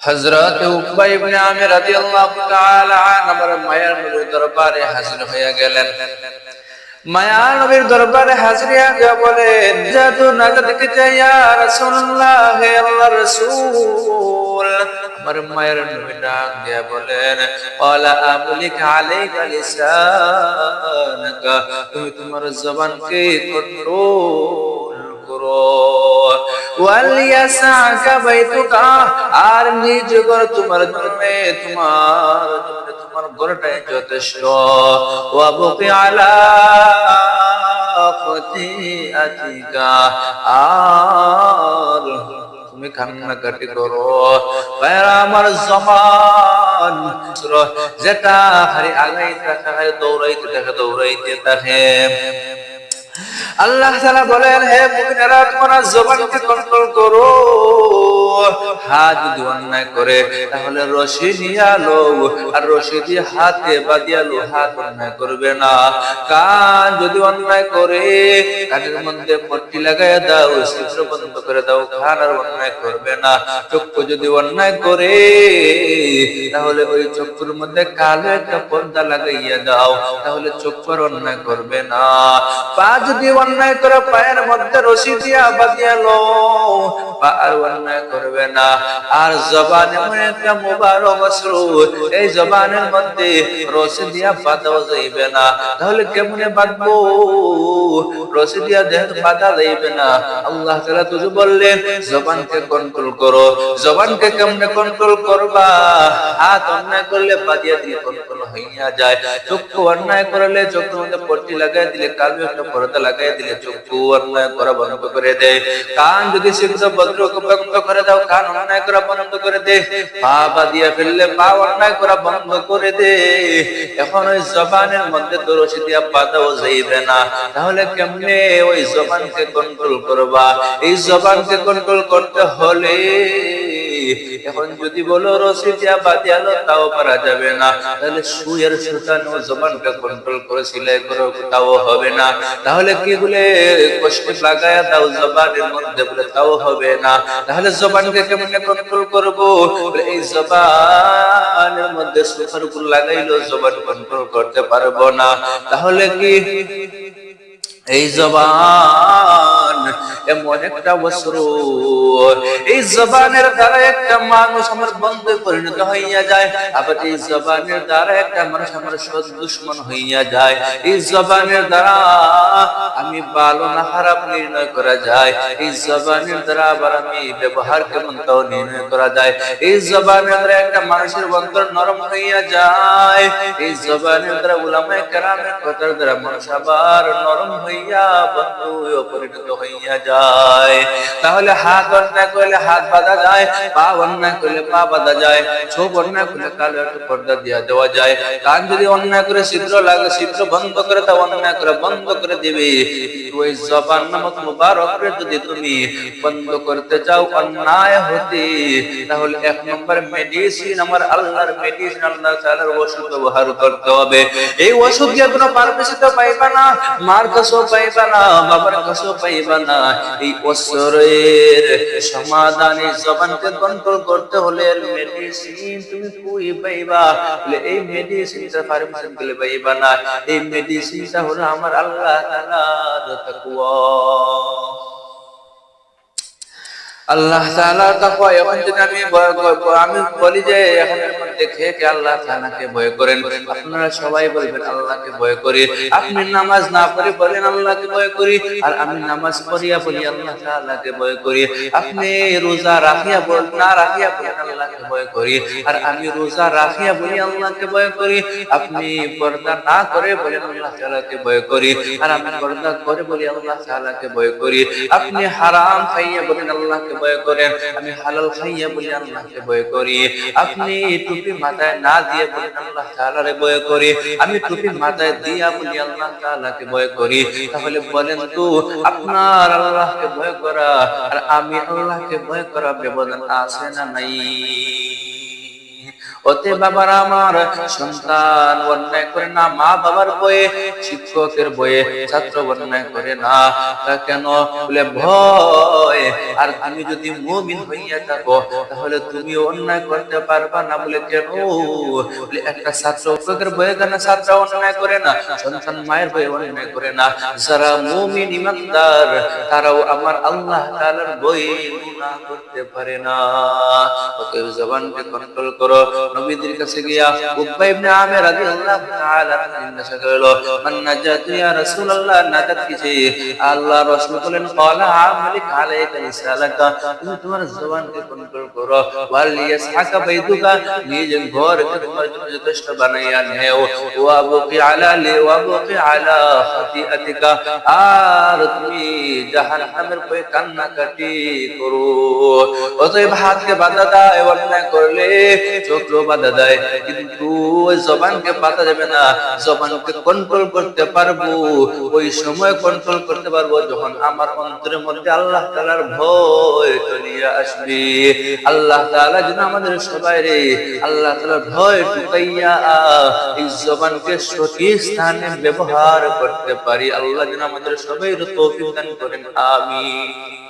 হযরত উকবা ইবনে আমির রাদিয়াল্লাহু তাআলা আনহু মায়ার নবীর দরবারে হাজির হয়ে গেলেন। মায়ার নবীর দরবারে হাজির হয়ে বলেন, জাদু নাজাত কে চাই ইয়া রাসূলুল্লাহ, হে আল্লাহর রাসূল। আমার মায়ের নবী ডাক দিয়ে বলেন, ওয়ালা আমলিক আলাইকা লিসানাকা, তুমি তোমার জবানকে কন্ট্রোল করো। ওয়ালিয়াসাকা বাইতুকা, আর নিজ ঘর তোমার জন্য তোমার ঘরটাই যথেষ্ট। ওয়াবকি আলা খতিআতিকা, আর তুমি কান্নাকাটি করো। ভাইরা আমার, জবান যেটা খালি আগাইতে থাকে, দৌড়াইতে থাকে। আল্লাহ তাআলা বলেন, হে মুমিনেরা, তোমরা জবানকে কন্ট্রোল করো। হাত যদি অন্যায় করে তাহলে রশি নিয়ে আলো, আর রশি দিয়ে হাতে বাঁধিয়ে আলো, হাত অন্যায় করবে না। কান যদি অন্যায় করে কানের মধ্যে পট্টি লাগাই দাও, ছিদ্র বন্ধ করে দাও, কান আর অন্যায় করবে না। চক্ষু যদি অন্যায় করে তাহলে ওই চক্ষুর মধ্যে কালো একটা পর্দা লাগাইয়া দাও, তাহলে চক্ষু আর অন্যায় করবে না। পা যদি অন্যায় করে পায়ের মধ্যে রশি দিয়া বাঁধিয়া লো, পা আর অন্যায় করবে না। আর জবান এমন একটা মুবারক অস্ত্র, এই জবানের মধ্যে রশি দিয়া বাঁধা যাইবে না। তাহলে কেমনে বাঁধবো? রশি দিয়া দেহ বাঁধা যাইবে না। আল্লাহ তাআলা তো বললেন জবানকে কন্ট্রোল করো। জবানকে কেমনে কন্ট্রোল করবা? হাত অন্যায় করলে বাঁধিয়া দিয়ে কন্ট্রোল হইয়া যায়। চক্ষু অন্যায় করলে চক্ষুর মধ্যে পট্টি লাগাই দিলে, কালো একটা পর্দা লাগাই দিলে চক্ষু অন্যায় করা বন্ধ করে দেয়। কান যদি সিদ্ধ বন্ধ করে দাও, কান অন্যায় করা বন্ধ করে দে। পা বাঁধিয়া ফেললে পা অন্যায় করা বন্ধ করে দে। এখন ওই জবানের মধ্যে তো রশি দিয়া বাঁধাও যাইবে না। তাহলে কেমনে ওই জবানকে কন্ট্রোল করবা? এই জবানকে কন্ট্রোল করতে হলে এখন যদি বলো রশি দিয়া বাঁধিয়ালো, তাও পারা যাবে না। তাহলে সুইয়ের সুতানো জবানকে কন্ট্রোল করে সেলাই করো, তাও হবে না। তাহলে কি বলে কষ্ট লাগায়া দাও জবানের মধ্যে, বলে তাও হবে না। তাহলে জবানকে কেমনে কন্ট্রোল করবো? এই জবানের মধ্যে সুতার উপর লাগাইলো জবান কন্ট্রোল করতে পারবো না। তাহলে কি এই জবান এমন একটা অস্ত্র, এই জবানের দ্বারা একটা মানুষ আমার বন্ধু পরিণত হইয়া যায়, আবার এই জবানের দ্বারা একটা মানুষ আমার দুশমন হইয়া যায়। এই জবানের দ্বারা আমি ভালো না খারাপ নির্ণয় করা যায়। এই জবানের দ্বারা আবার আমি ব্যবহার কেমন তাও নির্ণয় করা যায়। এই জবানের দ্বারা একটা মানুষের অন্তর নরম হইয়া যায়। এই জবানের দ্বারা উলামায়ে কেরামের কথার দ্বারা মানুষ আবার নরম হইয়া বন্ধু পরিণত হইয়া যায়। তাহলে হাত অন্যায় করলে হাত বাঁধা যায়, পা অন্যায় করলে পা বাঁধা যায়, চোখ অন্যায় করলে কালো একটা পর্দা দিয়া দেওয়া যায়। কান যদি অন্যায় করে ছিদ্র লাগে, ছিদ্র বন্ধ করে তা অন্যায় করে বন্ধ করে দিবে। ওই জবান নামক মুবারককে যদি তুমি বন্ধ করতে চাও অন্যায় হতে, তাহলে এক নম্বর মেডিসিন, আমার আল্লাহর মেডিসিন, আল্লাহ তাআলার ওষুধ ব্যবহার করতে হবে। এই ওষুধ দিয়ে কোনো ফার্মেসিতে পাইবা না, মার কাছেও পাইবা না, বাবার কাছেও পাইবা না। এই অস্ত্রের সমাধান এই জবানকে কন্ট্রোল করতে হলে মেডিসিন তুমি কই পাইবা? এই মেডিসিনটা ফার্মেসিতে গেলে পাইবা না। এই মেডিসিনটা হলো আমার আল্লাহ তাআলার তাকওয়া। আল্লাহ তাআলার তাকওয়া। এখন যদি আমি বলি যে এখন দেখে কে আল্লাহ তাআলাকে ভয় করেন, আপনারা সবাই বলবেন আল্লাহকে ভয় করি। আপনি নামাজ না পড়ে বলেন আল্লাহকে ভয় করি, আর আমি নামাজ পড়িয়া বলি আল্লাহ তাআলাকে ভয় করি। আপনি রোজা রাখিয়া না রাখিয়া বলেন আল্লাহকে ভয় করি, আর আমি রোজা রাখিয়া বলি আল্লাহকে ভয় করি। আপনি পর্দা না করে বলেন আল্লাহ তাআলাকে ভয় করি, আর আমি পর্দা করে বলি আল্লাহ তাআলাকে ভয় করি। আপনি হারাম খাইয়া বলেন আল্লাহকে ভয় করেন, আমি হালাল খাইয়া বলি আল্লাহকে ভয় করি। আপনি টুপি মাথায় না দিয়ে বলেন আল্লাহ তাআলারে ভয় করি, আমি টুপি মাথায় দিয়া বলি আল্লাহ তাআলাকে ভয় করি। তাহলে বলেন তো আপনার আল্লাহকে ভয় করা আর আমি আল্লাহকে ভয় করা ব্যবধান আছে না নাই? ওতে বাবার আমার সন্তান অন্যায় করে না, মা বাবার বয়ে, শিক্ষকের বয়ে ছাত্র অন্যায় করে না। তা কেন? বলে ভয়। আর তুমি যদি মুমিন হইয়া থাকো তাহলে তুমি অন্যায় করতে পারবা না। বলে কেন? বলে একটা ছাত্র শিক্ষকের বয়ে কেন ছাত্র অন্যায় করে না, সন্তান মায়ের বয়ে অন্যায় করে না। যারা মুমিন ইমানদার তারাও আমার আল্লাহ তাআলার বয়ে গুনাহ করতে পারে না। অতএব জবানকে কন্ট্রোল করো। নবীদের কাছে গিয়া উকবা ইবনে আমির রাদিয়াল্লাহু তাআলা জিজ্ঞাসা করলো, মান নাজাত ইয়া রাসূলুল্লাহ, নাজাত কিসে? আল্লাহ রাসূল বলেন, ক্বালা আমালিক আলাইকা লিসালাকা, তুমি তোমার জবানকে কন্ট্রোল করো। ওয়াল ইয়াসহাকা বাইতুকা, নিজের ঘরকে তোমার জন্য যথেষ্ট বানাইয়া নেও। ওয়াবকি আলা খাতিআতিকা, আর তুমি জাহান্নামের ভয়ে কান্নাকাটি করো। অতএব হাতকে বাধা দেয় অন্যায় করলে, চোখকে বাধা দেয়, কিন্তু ওই জবানকে বাধা যাবে না। জবানকে কন্ট্রোল করতে পারবো, ওই সময় কন্ট্রোল করতে পারবো যখন আমার অন্তরের মধ্যে আল্লাহ তাআলার ভয় চলিয়া আসবে। আল্লাহ তাআলা যেন আমাদের সবাই রে আল্লাহ তাআলার ভয় ঢুকাইয়া এই জবানকে সঠিক স্থানে ব্যবহার করতে পারি। আল্লাহ যেন আমাদের সবাই তৌফিক দান করেন। আমিন।